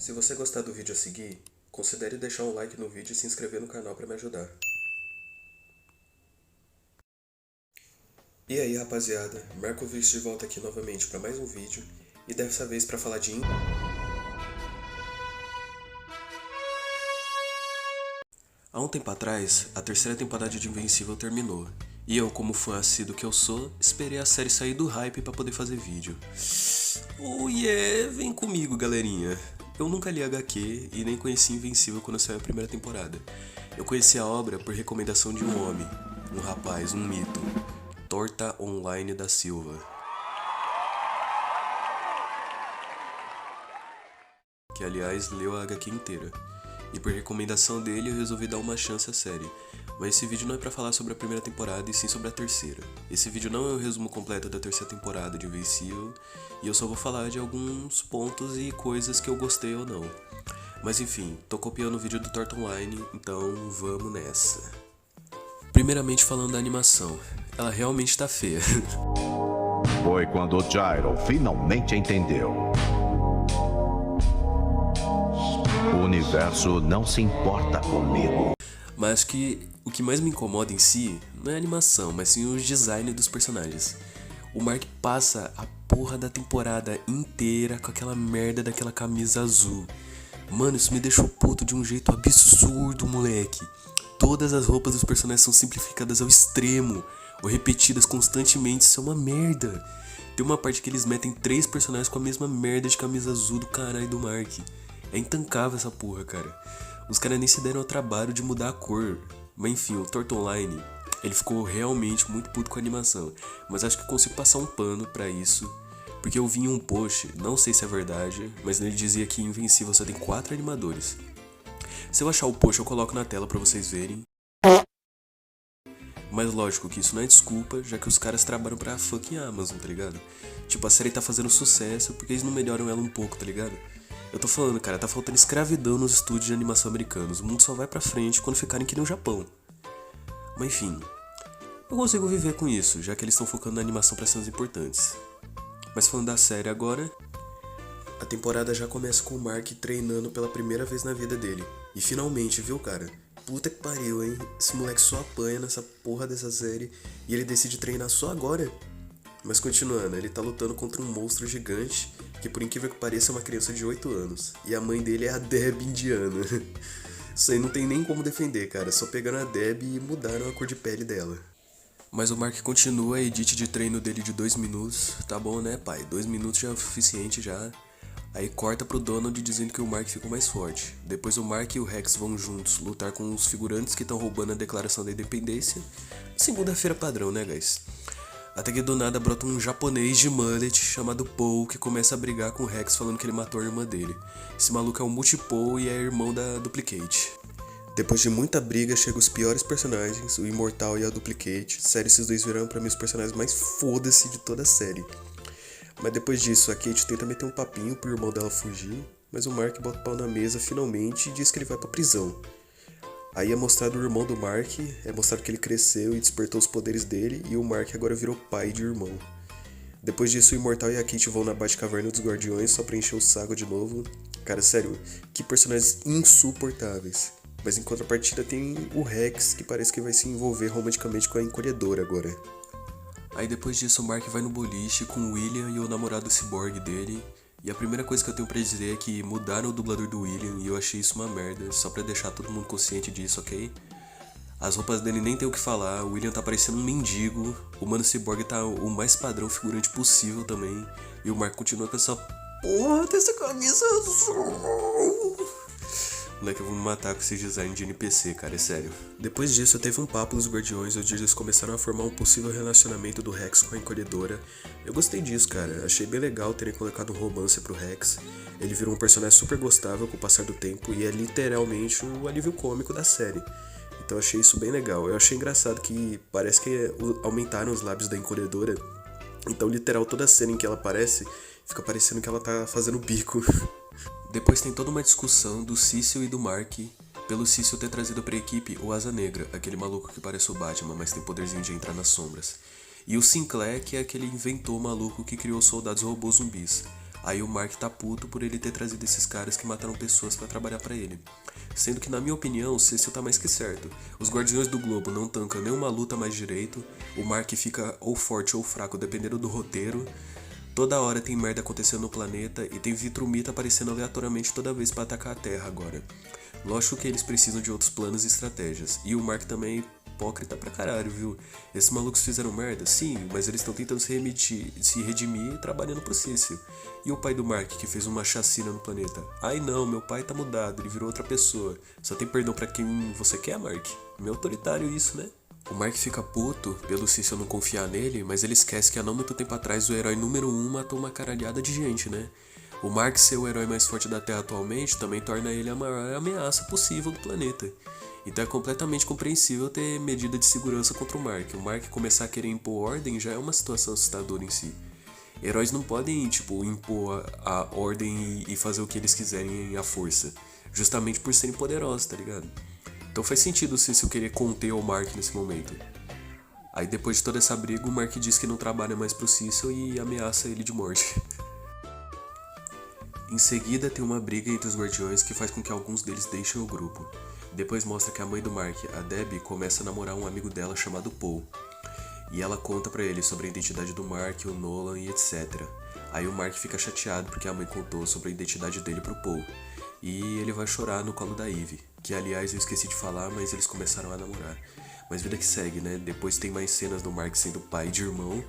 Se você gostar do vídeo a seguir, considere deixar um like no vídeo e se inscrever no canal para me ajudar. E aí rapaziada, Markovic de volta aqui novamente para mais um vídeo, e dessa vez para falar de... Há um tempo atrás, a terceira temporada de Invencível terminou, e eu, como fã assíduo que eu sou, esperei a série sair do hype para poder fazer vídeo. Oh yeah, vem comigo galerinha. Eu nunca li HQ e nem conheci Invencível quando saiu a primeira temporada. Eu conheci a obra por recomendação de um homem, um rapaz, um mito, Torta Online da Silva. Que aliás leu a HQ inteira. E por recomendação dele eu resolvi dar uma chance à série. Mas esse vídeo não é pra falar sobre a primeira temporada e sim sobre a terceira. Esse vídeo não é o resumo completo da terceira temporada de Invencível, e eu só vou falar de alguns pontos e coisas que eu gostei ou não. Mas enfim, tô copiando o vídeo do Torta Online, então vamos nessa. Primeiramente falando da animação, ela realmente tá feia. Foi quando o Gyro finalmente entendeu. O universo não se importa comigo. Mas que o que mais me incomoda em si não é a animação, mas sim o design dos personagens. O Mark passa a porra da temporada inteira com aquela merda daquela camisa azul. Mano, isso me deixou puto de um jeito absurdo, moleque. Todas as roupas dos personagens são simplificadas ao extremo, ou repetidas constantemente, isso é uma merda. Tem uma parte que eles metem 3 personagens com a mesma merda de camisa azul do caralho do Mark. É intancável essa porra, cara. Os caras nem se deram ao trabalho de mudar a cor. Mas enfim, o Torta Online, ele ficou realmente muito puto com a animação. Mas acho que eu consigo passar um pano pra isso, porque eu vi em um post, não sei se é verdade, mas ele dizia que em Invencível só tem 4 animadores. Se eu achar o post eu coloco na tela pra vocês verem. Mas lógico que isso não é desculpa, já que os caras trabalham pra fucking Amazon, tá ligado? Tipo, a série tá fazendo sucesso porque eles não melhoram ela um pouco, tá ligado? Eu tô falando, cara, tá faltando escravidão nos estúdios de animação americanos. O mundo só vai pra frente quando ficarem que nem o Japão. Mas enfim, eu consigo viver com isso, já que eles estão focando na animação pra cenas importantes. Mas falando da série agora, a temporada já começa com o Mark treinando pela primeira vez na vida dele. E finalmente, viu, cara? Puta que pariu, hein? Esse moleque só apanha nessa porra dessa série e ele decide treinar só agora. Mas continuando, ele tá lutando contra um monstro gigante que, por incrível que pareça, é uma criança de 8 anos. E a mãe dele é a Deb indiana. Isso aí não tem nem como defender, cara. Só pegaram a Deb e mudaram a cor de pele dela. Mas o Mark continua a edit de treino dele de 2 minutos. Tá bom, né, pai? 2 minutos já é o suficiente já. Aí corta pro Donald dizendo que o Mark ficou mais forte. Depois o Mark e o Rex vão juntos lutar com os figurantes que estão roubando a declaração da independência. Segunda-feira padrão, né, guys? Até que do nada brota um japonês de mullet chamado Paul que começa a brigar com o Rex falando que ele matou a irmã dele. Esse maluco é o Multipaul e é irmão da Duplicate. Depois de muita briga, chegam os piores personagens, o Imortal e a Duplicate. Sério, esses dois viraram pra mim os personagens mais foda-se de toda a série. Mas depois disso, a Kate tenta meter um papinho pro irmão dela fugir, mas o Mark bota o pau na mesa finalmente e diz que ele vai pra prisão. Aí é mostrado o irmão do Mark, é mostrado que ele cresceu e despertou os poderes dele, e o Mark agora virou pai de irmão. Depois disso, o Imortal e a Kate vão na Batcaverna dos Guardiões só pra encher o saco de novo. Cara, sério, que personagens insuportáveis. Mas em contrapartida tem o Rex, que parece que vai se envolver romanticamente com a Encolhedora agora. Aí depois disso o Mark vai no boliche com o William e o namorado ciborgue dele. E a primeira coisa que eu tenho pra dizer é que mudaram o dublador do William e eu achei isso uma merda, só pra deixar todo mundo consciente disso, ok? As roupas dele nem tem o que falar, o William tá parecendo um mendigo, o Mano Cyborg tá o mais padrão figurante possível também, e o Mark continua com essa porra dessa camisa azul. Moleque, eu vou me matar com esse design de NPC, cara, é sério. Depois disso, teve um papo dos Guardiões, onde eles começaram a formar um possível relacionamento do Rex com a Encolhedora. Eu gostei disso, cara, achei bem legal terem colocado um romance pro Rex. Ele virou um personagem super gostável com o passar do tempo e é literalmente o alívio cômico da série. Então eu achei isso bem legal. Eu achei engraçado que parece que aumentaram os lábios da Encolhedora. Então, literal, toda cena em que ela aparece, fica parecendo que ela tá fazendo bico. Depois tem toda uma discussão do Cecil e do Mark, pelo Cecil ter trazido pra equipe o Asa Negra, aquele maluco que parece o Batman, mas tem poderzinho de entrar nas sombras. E o Sinclair, que é aquele inventor maluco que criou os soldados robôs zumbis. Aí o Mark tá puto por ele ter trazido esses caras que mataram pessoas pra trabalhar pra ele. Sendo que, na minha opinião, o Cecil tá mais que certo. Os Guardiões do Globo não tancam nenhuma luta mais direito, o Mark fica ou forte ou fraco dependendo do roteiro. Toda hora tem merda acontecendo no planeta e tem Viltrumita aparecendo aleatoriamente toda vez pra atacar a Terra agora. Lógico que eles precisam de outros planos e estratégias. E o Mark também é hipócrita pra caralho, viu? Esses malucos fizeram merda? Sim, mas eles estão tentando se redimir trabalhando pro Cecil. E o pai do Mark, que fez uma chacina no planeta? Ai não, meu pai tá mudado, ele virou outra pessoa. Só tem perdão pra quem você quer, Mark? Meio autoritário isso, né? O Mark fica puto pelo Cecil não confiar nele, mas ele esquece que há não muito tempo atrás o herói número 1 matou uma caralhada de gente, né? O Mark ser o herói mais forte da Terra atualmente também torna ele a maior ameaça possível do planeta. Então é completamente compreensível ter medida de segurança contra o Mark. O Mark começar a querer impor ordem já é uma situação assustadora em si. Heróis não podem, impor a ordem e fazer o que eles quiserem à força, justamente por serem poderosos, tá ligado? Então faz sentido o Cecil querer conter o Mark nesse momento. Aí depois de toda essa briga, o Mark diz que não trabalha mais pro Cecil e ameaça ele de morte. Em seguida tem uma briga entre os Guardiões que faz com que alguns deles deixem o grupo. Depois mostra que a mãe do Mark, a Debbie, começa a namorar um amigo dela chamado Paul. E ela conta pra ele sobre a identidade do Mark, o Nolan e etc. Aí o Mark fica chateado porque a mãe contou sobre a identidade dele pro Paul. E ele vai chorar no colo da Eve, que aliás eu esqueci de falar, mas eles começaram a namorar. Mas vida que segue, né? Depois tem mais cenas do Mark sendo pai de irmão,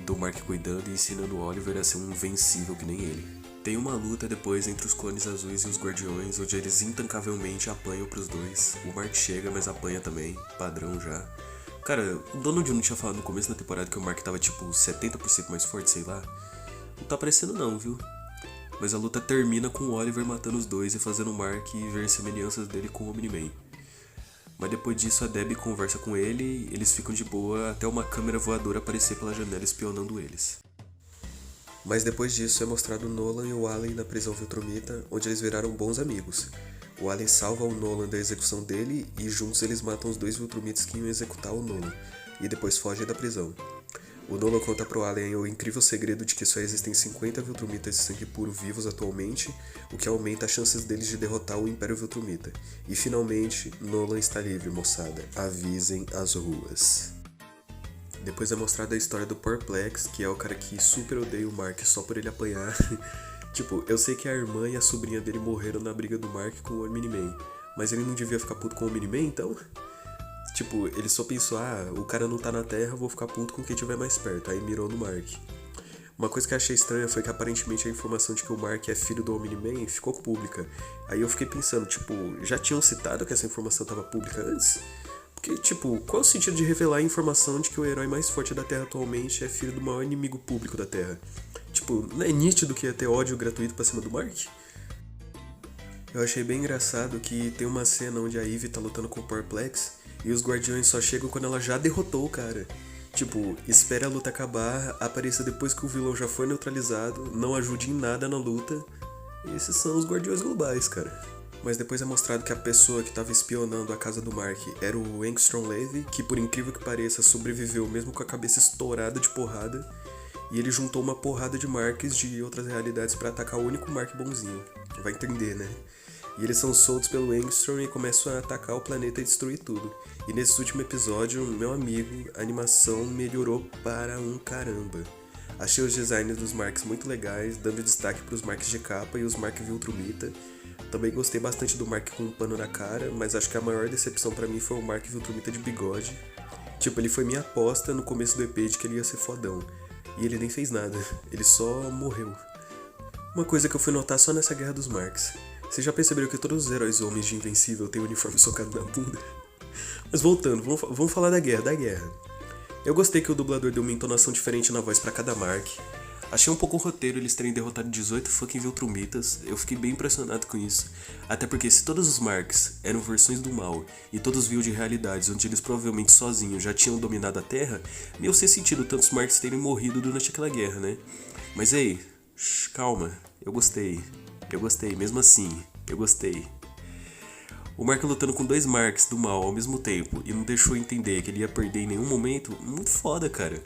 do Mark cuidando e ensinando o Oliver a ser um invencível que nem ele. Tem uma luta depois entre os clones azuis e os Guardiões, onde eles intancavelmente apanham pros dois. O Mark chega, mas apanha também, padrão já. Cara, o Donald não tinha falado no começo da temporada que o Mark tava tipo 70% mais forte, sei lá. Não tá parecendo não, viu? Mas a luta termina com o Oliver matando os dois e fazendo o Mark ver semelhanças dele com o Omni-Man. Mas depois disso a Debbie conversa com ele, eles ficam de boa até uma câmera voadora aparecer pela janela espionando eles. Mas depois disso é mostrado o Nolan e o Allen na prisão Viltrumita, onde eles viraram bons amigos. O Allen salva o Nolan da execução dele e juntos eles matam os dois Viltrumitas que iam executar o Nolan, e depois fogem da prisão. O Nolan conta pro Allen o incrível segredo de que só existem 50 Viltrumitas de sangue puro vivos atualmente, o que aumenta as chances deles de derrotar o Império Viltrumita. E finalmente, Nolan está livre, moçada. Avisem as ruas. Depois é mostrada a história do Perplex, que é o cara que super odeia o Mark só por ele apanhar. Eu sei que a irmã e a sobrinha dele morreram na briga do Mark com o Omni-Man, mas ele não devia ficar puto com o Omni-Man, então? Ele só pensou, o cara não tá na Terra, vou ficar puto com quem tiver mais perto, aí mirou no Mark. Uma coisa que eu achei estranha foi que aparentemente a informação de que o Mark é filho do Omni-Man ficou pública. Aí eu fiquei pensando, já tinham citado que essa informação tava pública antes? Porque, qual é o sentido de revelar a informação de que o herói mais forte da Terra atualmente é filho do maior inimigo público da Terra? Não é nítido que ia ter ódio gratuito pra cima do Mark? Eu achei bem engraçado que tem uma cena onde a Eve tá lutando com o Perplex e os Guardiões só chegam quando ela já derrotou o cara. Espera a luta acabar, apareça depois que o vilão já foi neutralizado, não ajude em nada na luta. Esses são os Guardiões Globais, cara. Mas depois é mostrado que a pessoa que estava espionando a casa do Mark era o Angstrom Levy, que por incrível que pareça sobreviveu mesmo com a cabeça estourada de porrada, e ele juntou uma porrada de Marks de outras realidades para atacar o único Mark bonzinho. Vai entender, né? E eles são soltos pelo Angstrom e começam a atacar o planeta e destruir tudo. E nesse último episódio, meu amigo, a animação melhorou para um caramba. Achei os designs dos Marks muito legais, dando destaque para os Marks de capa e os Mark Viltrumita. Também gostei bastante do Mark com um pano na cara, mas acho que a maior decepção pra mim foi o Mark Viltrumita de bigode. Ele foi minha aposta no começo do EP de que ele ia ser fodão. E ele nem fez nada, ele só morreu. Uma coisa que eu fui notar só nessa Guerra dos Marks. Vocês já perceberam que todos os heróis homens de Invencível têm o uniforme socado na bunda? Mas voltando, vamos falar da guerra. Eu gostei que o dublador deu uma entonação diferente na voz pra cada Mark. Achei um pouco o roteiro eles terem derrotado 18 fucking Viltrumitas, eu fiquei bem impressionado com isso. Até porque se todos os Marks eram versões do mal e todos vinham de realidades onde eles provavelmente sozinhos já tinham dominado a Terra, meio sem sentido tantos Marks terem morrido durante aquela guerra, né? Mas ei, calma, eu gostei, mesmo assim, eu gostei. O Mark lutando com dois Marks do mal ao mesmo tempo e não deixou entender que ele ia perder em nenhum momento, muito foda, cara.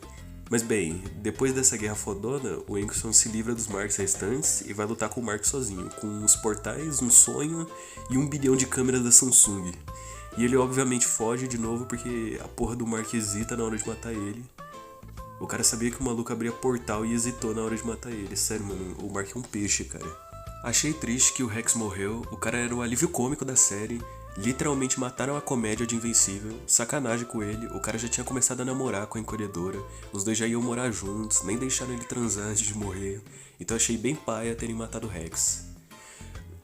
Mas bem, depois dessa guerra fodona, o Engstrom se livra dos Marks restantes e vai lutar com o Mark sozinho, com os portais, um sonho e 1 bilhão de câmeras da Samsung. E ele obviamente foge de novo porque a porra do Mark hesita na hora de matar ele. O cara sabia que o maluco abria portal e hesitou na hora de matar ele. Sério, mano, o Mark é um peixe, cara. Achei triste que o Rex morreu, o cara era o alívio cômico da série. Literalmente mataram a comédia de Invencível, sacanagem com ele, o cara já tinha começado a namorar com a encolhedora, os dois já iam morar juntos, nem deixaram ele transar antes de morrer, então achei bem paia terem matado o Rex.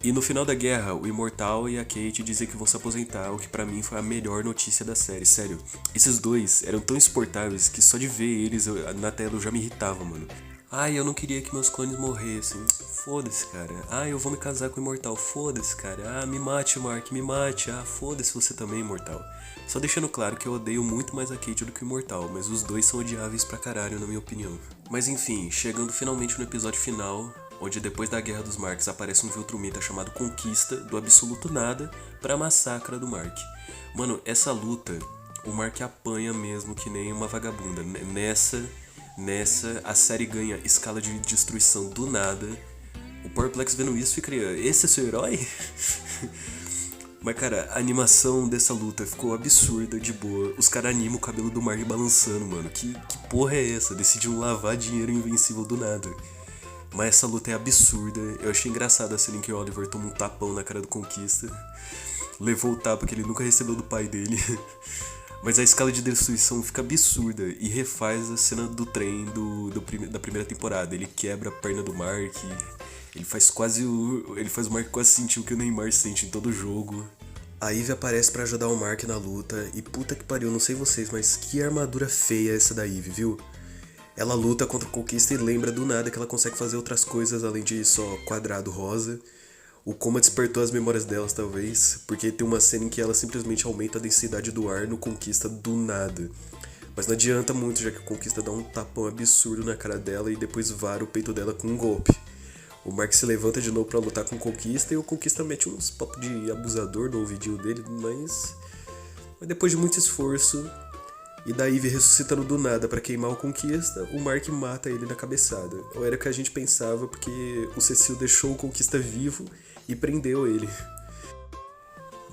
E no final da guerra, o Imortal e a Kate dizem que vão se aposentar, o que pra mim foi a melhor notícia da série, sério. Esses dois eram tão insuportáveis que só de ver eles na tela eu já me irritava, mano. Ai, eu não queria que meus clones morressem. Foda-se, cara. Ai, eu vou me casar com o Imortal. Foda-se, cara. Ah, me mate, Mark, me mate. Ah, foda-se você também, Imortal. Só deixando claro que eu odeio muito mais a Kate do que o Imortal, mas os dois são odiáveis pra caralho, na minha opinião. Mas enfim, chegando finalmente no episódio final, onde depois da Guerra dos Marks aparece um Viltrumita chamado Conquista, do absoluto nada, pra massacra do Mark. Mano, essa luta, o Mark apanha mesmo que nem uma vagabunda. Nessa, a série ganha escala de destruição do nada. O Powerplex vendo isso fica, esse é seu herói? Mas cara, a animação dessa luta ficou absurda, de boa. Os caras animam o cabelo do Mark balançando, mano. Que porra é essa? Decidiram lavar dinheiro invencível do nada. Mas essa luta é absurda. Eu achei engraçado a cena em que o Oliver toma um tapão na cara do Conquista. Levou o tapa que ele nunca recebeu do pai dele. Mas a escala de destruição fica absurda e refaz a cena do trem da primeira temporada. Ele quebra a perna do Mark, ele faz o Mark quase sentir o que o Neymar sente em todo jogo. A Eve aparece pra ajudar o Mark na luta e puta que pariu, não sei vocês, mas que armadura feia essa da Eve, viu? Ela luta contra o Conquista e lembra do nada que ela consegue fazer outras coisas além de só quadrado rosa. O coma despertou as memórias delas, talvez, porque tem uma cena em que ela simplesmente aumenta a densidade do ar no Conquista do nada. Mas não adianta muito, já que o Conquista dá um tapão absurdo na cara dela e depois vara o peito dela com um golpe. O Mark se levanta de novo pra lutar com o Conquista e o Conquista mete uns papos de abusador no ouvidinho dele, mas depois de muito esforço e da Eve ressuscitando do nada pra queimar o Conquista, o Mark mata ele na cabeçada. Ou era o que a gente pensava, porque o Cecil deixou o Conquista vivo e prendeu ele.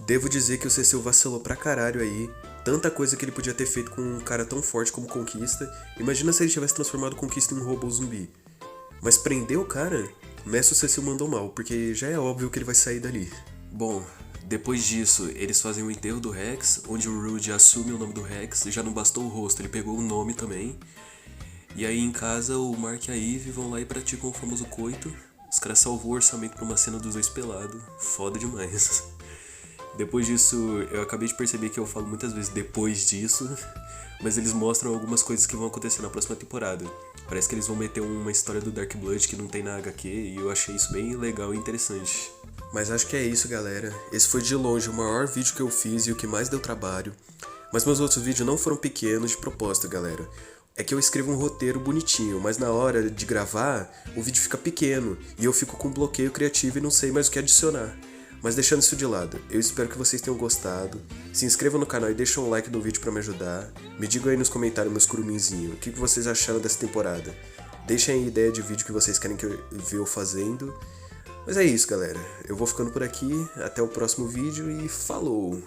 Devo dizer que o Cecil vacilou pra caralho aí. Tanta coisa que ele podia ter feito com um cara tão forte como Conquista. Imagina se ele tivesse transformado o Conquista em um robô zumbi. Mas prender o cara? Nessa o Cecil mandou mal, porque já é óbvio que ele vai sair dali. Bom, depois disso, eles fazem o enterro do Rex, onde o Rude assume o nome do Rex. Já não bastou o rosto, ele pegou o nome também. E aí em casa, o Mark e a Eve vão lá e praticam o famoso coito. Os caras salvou o orçamento pra uma cena dos dois pelados. Foda demais. Depois disso, eu acabei de perceber que eu falo muitas vezes depois disso, mas eles mostram algumas coisas que vão acontecer na próxima temporada. Parece que eles vão meter uma história do Dark Blood que não tem na HQ e eu achei isso bem legal e interessante. Mas acho que é isso, galera. Esse foi de longe o maior vídeo que eu fiz e o que mais deu trabalho. Mas meus outros vídeos não foram pequenos de propósito, galera. É que eu escrevo um roteiro bonitinho, mas na hora de gravar, o vídeo fica pequeno e eu fico com um bloqueio criativo e não sei mais o que adicionar. Mas deixando isso de lado, eu espero que vocês tenham gostado. Se inscrevam no canal e deixem um like no vídeo pra me ajudar. Me digam aí nos comentários, meus curuminzinhos, o que vocês acharam dessa temporada. Deixem aí ideia de vídeo que vocês querem que eu veja eu fazendo. Mas é isso, galera. Eu vou ficando por aqui. Até o próximo vídeo e falou!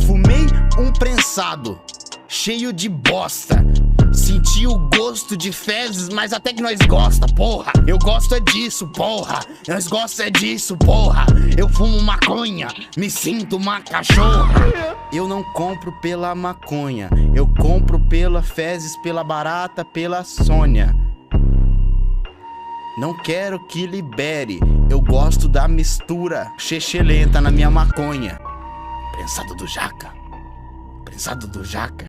Fumei um prensado cheio de bosta. Senti o gosto de fezes, mas até que nós gosta, porra. Eu gosto é disso, porra. Nós gosta é disso, porra. Eu fumo maconha, me sinto uma cachorra. Eu não compro pela maconha, eu compro pela fezes, pela barata, pela Sônia. Não quero que libere, eu gosto da mistura chechelenta na minha maconha. Prensado do Jaca. Prensado do Jaca.